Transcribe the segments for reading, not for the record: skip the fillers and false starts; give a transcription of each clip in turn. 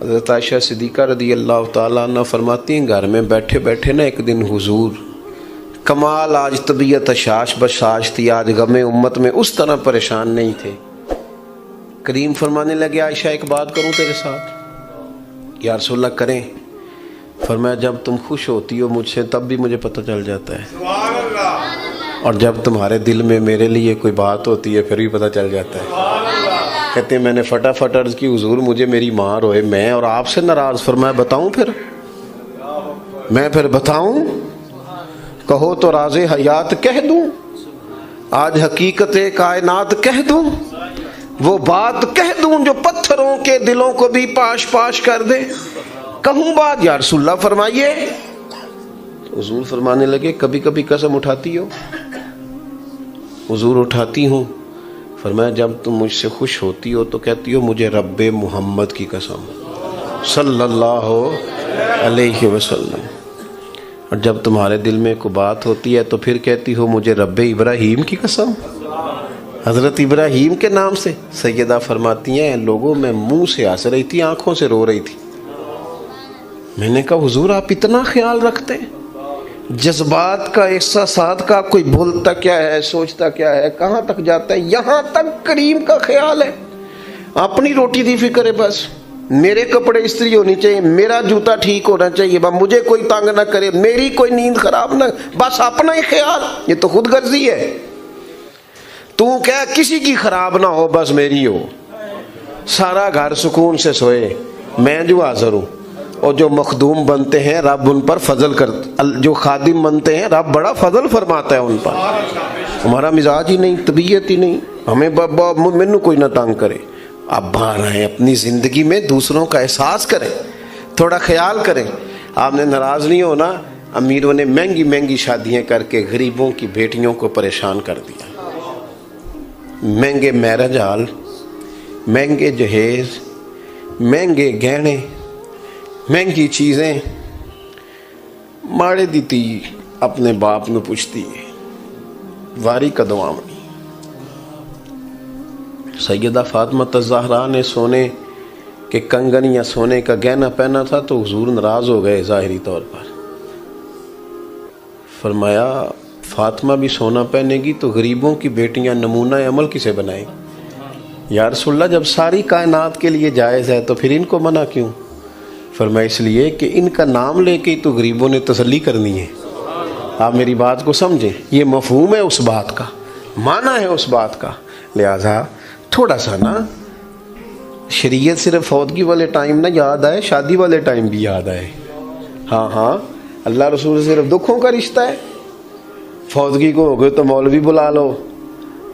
حضرت عائشہ صدیقہ رضی اللہ تعالیٰ عنہ فرماتی ہیں گھر میں بیٹھے بیٹھے نا ایک دن حضور کمال آج طبیعت شاش بشاش تھی، آج غم امت میں اس طرح پریشان نہیں تھے۔ کریم فرمانے لگے عائشہ ایک بات کروں تیرے ساتھ؟ یا رسول اللہ کریں۔ فرمایا جب تم خوش ہوتی ہو مجھ سے تب بھی مجھے پتہ چل جاتا ہے، اور جب تمہارے دل میں میرے لیے کوئی بات ہوتی ہے پھر بھی پتہ چل جاتا ہے۔ کہتے ہیں میں نے فٹافٹ عرض کی حضور مجھے میری ماں روئے میں اور آپ سے ناراض۔ فرمایا بتاؤں پھر؟ میں پھر بتاؤں؟ کہو تو راز حیات کہہ دوں، آج حقیقت کائنات کہہ دوں، وہ بات کہہ دوں جو پتھروں کے دلوں کو بھی پاش پاش کر دے، کہوں بات یا رسول اللہ فرمائیے۔ حضور فرمانے لگے کبھی کبھی قسم اٹھاتی ہو؟ حضور اٹھاتی ہوں۔ فرمایا جب تم مجھ سے خوش ہوتی ہو تو کہتی ہو مجھے رب محمد کی قسم صلی اللہ علیہ وسلم، اور جب تمہارے دل میں کوئی بات ہوتی ہے تو پھر کہتی ہو مجھے رب ابراہیم کی قسم، حضرت ابراہیم کے نام سے۔ سیدہ فرماتی ہیں لوگوں میں منہ سے ہنس رہی تھی آنکھوں سے رو رہی تھی۔ میں نے کہا حضور آپ اتنا خیال رکھتے ہیں جذبات کا، احساسات کا، کوئی بولتا کیا ہے سوچتا کیا ہے کہاں تک جاتا ہے، یہاں تک کریم کا خیال ہے۔ اپنی روٹی دی فکر ہے، بس میرے کپڑے استری ہونی چاہیے، میرا جوتا ٹھیک ہونا چاہیے، مجھے کوئی تنگ نہ کرے، میری کوئی نیند خراب نہ، بس اپنا ہی خیال۔ یہ تو خود غرضی ہے۔ تو کیا کسی کی خراب نہ ہو بس میری ہو، سارا گھر سکون سے سوئے، میں جو حاضر ہوں۔ اور جو مخدوم بنتے ہیں رب ان پر فضل کرتا، جو خادم بنتے ہیں رب بڑا فضل فرماتا ہے ان پر۔ ہمارا مزاج ہی نہیں، طبیعت ہی نہیں، ہمیں مینوں کوئی نہ تنگ کرے۔ آپ باہر آئیں، اپنی زندگی میں دوسروں کا احساس کریں، تھوڑا خیال کریں۔ آپ نے ناراض نہیں ہونا، امیروں نے مہنگی مہنگی شادیاں کر کے غریبوں کی بیٹیوں کو پریشان کر دیا، مہنگے میرج ہال، مہنگے جہیز، مہنگے گہنے، مہنگی چیزیں۔ ماڑے دی تھی اپنے باپ نو پوچھتی ہے واری کدوں آونی؟ سیدہ فاطمہ الزہرا نے سونے کے کنگن یا سونے کا گہنا پہنا تھا تو حضور ناراض ہو گئے ظاہری طور پر۔ فرمایا فاطمہ بھی سونا پہنے گی تو غریبوں کی بیٹیاں نمونہ عمل کسے بنائیں؟ یا رسول اللہ جب ساری کائنات کے لیے جائز ہے تو پھر ان کو منع کیوں؟ فرمایا اس لیے کہ ان کا نام لے کے تو غریبوں نے تسلی کرنی ہے۔ آپ میری بات کو سمجھیں، یہ مفہوم ہے اس بات کا، معنی ہے اس بات کا۔ لہٰذا تھوڑا سا نا شریعت صرف فوتگی والے ٹائم نہ یاد آئے، شادی والے ٹائم بھی یاد آئے۔ ہاں اللہ رسول صرف دکھوں کا رشتہ ہے۔ فوتگی کو ہو گئے تو مولوی بلا لو،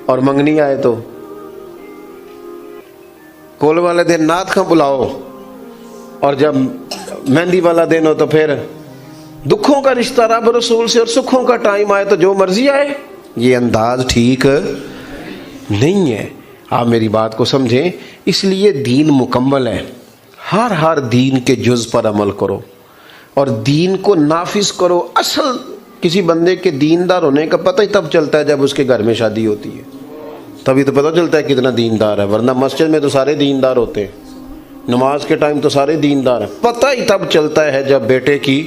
اور منگنی آئے تو کول والے دن نعت خاں بلاؤ، اور جب مہندی والا دن ہو تو پھر دکھوں کا رشتہ رب رسول سے، اور سکھوں کا ٹائم آئے تو جو مرضی آئے۔ یہ انداز ٹھیک نہیں ہے۔ آپ میری بات کو سمجھیں، اس لیے دین مکمل ہے۔ ہر دین کے جز پر عمل کرو اور دین کو نافذ کرو۔ اصل کسی بندے کے دیندار ہونے کا پتہ ہی تب چلتا ہے جب اس کے گھر میں شادی ہوتی ہے، تبھی تو پتہ چلتا ہے کتنا دیندار ہے، ورنہ مسجد میں تو سارے دیندار ہوتے ہیں، نماز کے ٹائم تو سارے دیندار ہیں۔ پتہ ہی تب چلتا ہے جب بیٹے کی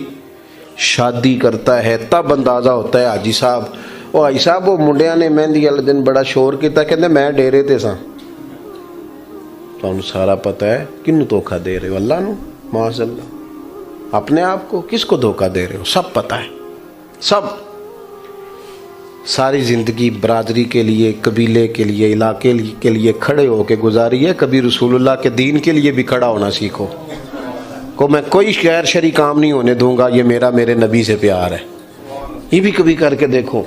شادی کرتا ہے، تب اندازہ ہوتا ہے حاجی صاحب وہ حاجی صاحب وہ منڈیاں نے مہندی والے دن بڑا شور کیتا، کہتے میں ڈیرے تے ساں۔ تو ہم سارا پتہ ہے کنوں دھوکہ دے رہے ہو؟ اللہ نو، معاذ اللہ۔ اپنے آپ کو کس کو دھوکہ دے رہے ہو؟ سب پتہ ہے، سب۔ ساری زندگی برادری کے لیے، قبیلے کے لیے، علاقے کے لیے کھڑے ہو کے گزاری ہے، کبھی رسول اللہ کے دین کے لیے بھی کھڑا ہونا سیکھو۔ کو میں کوئی غیر شرعی کام نہیں ہونے دوں گا، یہ میرے نبی سے پیار ہے، یہ بھی کبھی کر کے دیکھو۔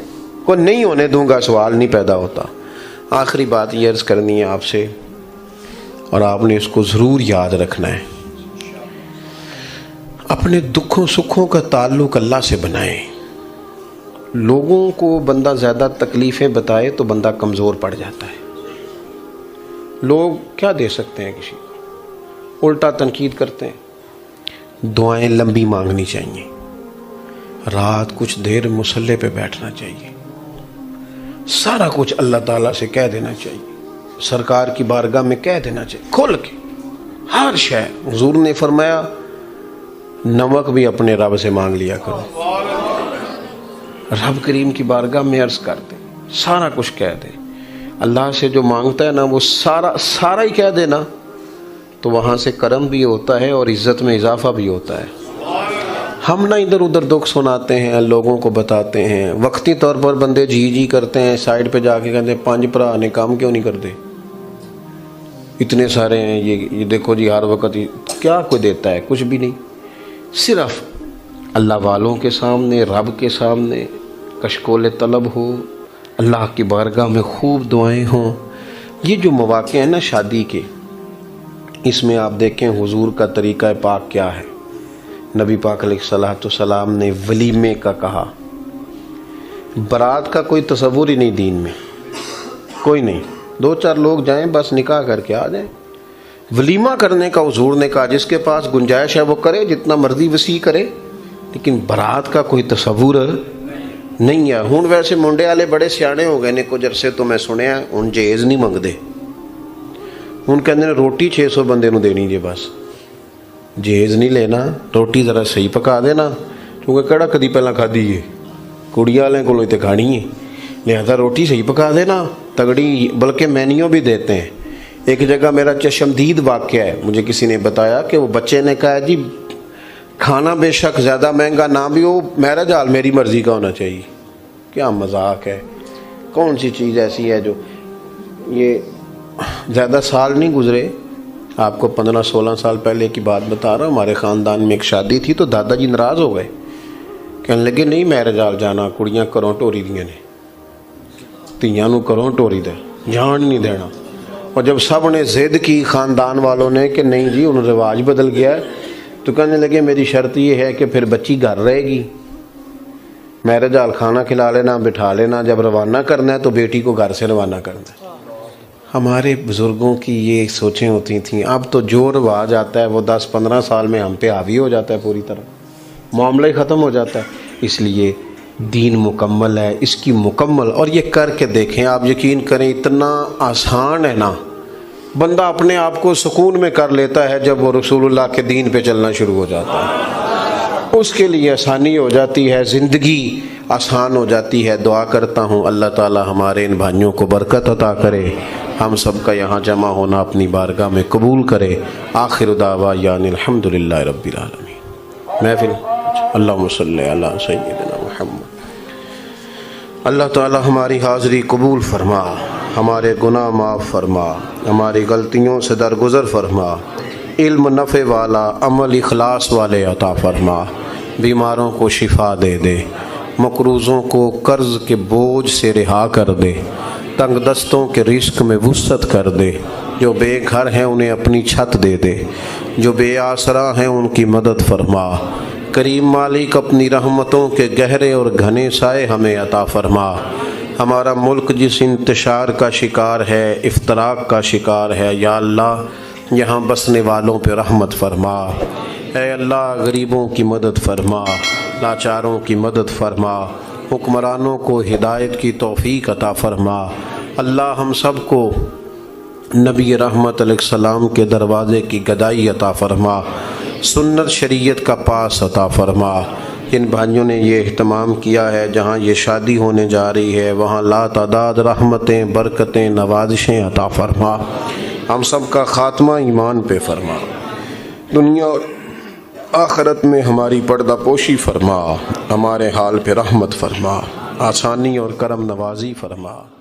کو نہیں ہونے دوں گا، سوال نہیں پیدا ہوتا۔ آخری بات یہ عرض کرنی ہے آپ سے، اور آپ نے اس کو ضرور یاد رکھنا ہے، اپنے دکھوں سکھوں کا تعلق اللہ سے بنائیں۔ لوگوں کو بندہ زیادہ تکلیفیں بتائے تو بندہ کمزور پڑ جاتا ہے۔ لوگ کیا دے سکتے ہیں کسی کو؟ الٹا تنقید کرتے ہیں۔ دعائیں لمبی مانگنی چاہیے، رات کچھ دیر مصلی پہ بیٹھنا چاہیے، سارا کچھ اللہ تعالیٰ سے کہہ دینا چاہیے، سرکار کی بارگاہ میں کہہ دینا چاہیے کھل کے۔ ہر شے حضور نے فرمایا نمک بھی اپنے رب سے مانگ لیا کرو، رب کریم کی بارگاہ میں عرض کر دے، سارا کچھ کہہ دے۔ اللہ سے جو مانگتا ہے نا وہ سارا ہی کہہ دے نا، تو وہاں سے کرم بھی ہوتا ہے اور عزت میں اضافہ بھی ہوتا ہے۔ ہم نہ ادھر ادھر دکھ سناتے ہیں، لوگوں کو بتاتے ہیں، وقتی طور پر بندے جی کرتے ہیں، سائڈ پہ جا کے کہتے ہیں 5 بھرا نے کام کیوں نہیں کرتے، اتنے سارے ہیں، یہ دیکھو جی ہر وقت کیا کوئی دیتا ہے، کچھ بھی نہیں۔ صرف اللہ والوں کے سامنے، رب کے سامنے کشکول طلب ہو، اللہ کی بارگاہ میں خوب دعائیں ہوں۔ یہ جو مواقع ہیں نا شادی کے، اس میں آپ دیکھیں حضور کا طریقہ پاک کیا ہے۔ نبی پاک علیہ الصلوۃ والسلام نے ولیمے کا کہا، برات کا کوئی تصور ہی نہیں دین میں، کوئی نہیں، 2-4 لوگ جائیں بس نکاح کر کے آ جائیں۔ ولیمہ کرنے کا حضور نے کہا جس کے پاس گنجائش ہے وہ کرے، جتنا مرضی وسیع کرے، لیکن برات کا کوئی تصور نہیں ہے۔ ہوں ویسے منڈے والے بڑے سیانے ہو گئے نے، کچھ عرصے تو میں سنیا ہوں جہیز نہیں منگتے، ہوں کہتے ہیں روٹی 600 بندے نو دینی جی، بس جہیز نہیں لینا، روٹی ذرا صحیح پکا دینا، کیونکہ کہڑا کدی پہلا کھادی ہے، کڑی والے کو تے کھانی ہے، لہذا روٹی صحیح پکا دینا تگڑی، بلکہ مینیو بھی دیتے ہیں۔ ایک جگہ میرا چشمدید واقعہ ہے، مجھے کسی نے بتایا کہ وہ بچے نے کہا جی کھانا بے شک زیادہ مہنگا نہ بھی ہو، میرج حال میری مرضی کا ہونا چاہیے۔ کیا مذاق ہے، کون سی چیز ایسی ہے جو، یہ زیادہ سال نہیں گزرے، آپ کو 15-16 سال پہلے کی بات بتا رہا ہوں، ہمارے خاندان میں ایک شادی تھی تو دادا جی ناراض ہو گئے، کہنے لگے نہیں میرج حال جانا، کڑیاں کروں ٹوری دیاں نے، تیاں نو کروں ٹوری دے، جان نہیں دینا۔ اور جب سب نے ضد کی خاندان والوں نے کہ نہیں جی انہوں رواج بدل گیا ہے، تو کہنے لگے میری شرط یہ ہے کہ پھر بچی گھر رہے گی، میرج حال کھانا کھلا لینا، بٹھا لینا، جب روانہ کرنا ہے تو بیٹی کو گھر سے روانہ کرنا ہے۔ ہمارے بزرگوں کی یہ سوچیں ہوتی تھیں، اب تو جو رواج آتا ہے وہ 10-15 سال میں ہم پہ حاوی ہو جاتا ہے، پوری طرح معاملہ ہی ختم ہو جاتا ہے۔ اس لیے دین مکمل ہے، اس کی مکمل، اور یہ کر کے دیکھیں، آپ یقین کریں اتنا آسان ہے نا، بندہ اپنے آپ کو سکون میں کر لیتا ہے جب وہ رسول اللہ کے دین پہ چلنا شروع ہو جاتا ہے، اس کے لیے آسانی ہو جاتی ہے، زندگی آسان ہو جاتی ہے۔ دعا کرتا ہوں اللہ تعالی ہمارے ان بھائیوں کو برکت عطا کرے، ہم سب کا یہاں جمع ہونا اپنی بارگاہ میں قبول کرے۔ آخر دعوانا الحمدللہ رب العالمین۔ محفل اللہم صلی علی سیدنا محمد۔ اللہ تعالی ہماری حاضری قبول فرما، ہمارے گناہ معاف فرما، ہماری غلطیوں سے درگزر فرما، علم نفع والا، عمل اخلاص والے عطا فرما، بیماروں کو شفا دے دے، مقروضوں کو قرض کے بوجھ سے رہا کر دے، تنگ دستوں کے رزق میں وسعت کر دے، جو بے گھر ہیں انہیں اپنی چھت دے دے، جو بے آسرا ہیں ان کی مدد فرما۔ کریم مالک اپنی رحمتوں کے گہرے اور گھنے سائے ہمیں عطا فرما۔ ہمارا ملک جس انتشار کا شکار ہے، افتراق کا شکار ہے، یا اللہ یہاں بسنے والوں پہ رحمت فرما۔ اے اللہ غریبوں کی مدد فرما، لاچاروں کی مدد فرما، حکمرانوں کو ہدایت کی توفیق عطا فرما۔ اللہ ہم سب کو نبی رحمت علیہ السلام کے دروازے کی گدائی عطا فرما، سنت شریعت کا پاس عطا فرما۔ جن بھائیوں نے یہ اہتمام کیا ہے، جہاں یہ شادی ہونے جا رہی ہے وہاں لا تعداد رحمتیں، برکتیں، نوازشیں عطا فرما۔ ہم سب کا خاتمہ ایمان پہ فرما، دنیا اور آخرت میں ہماری پردہ پوشی فرما، ہمارے حال پہ رحمت فرما، آسانی اور کرم نوازی فرما۔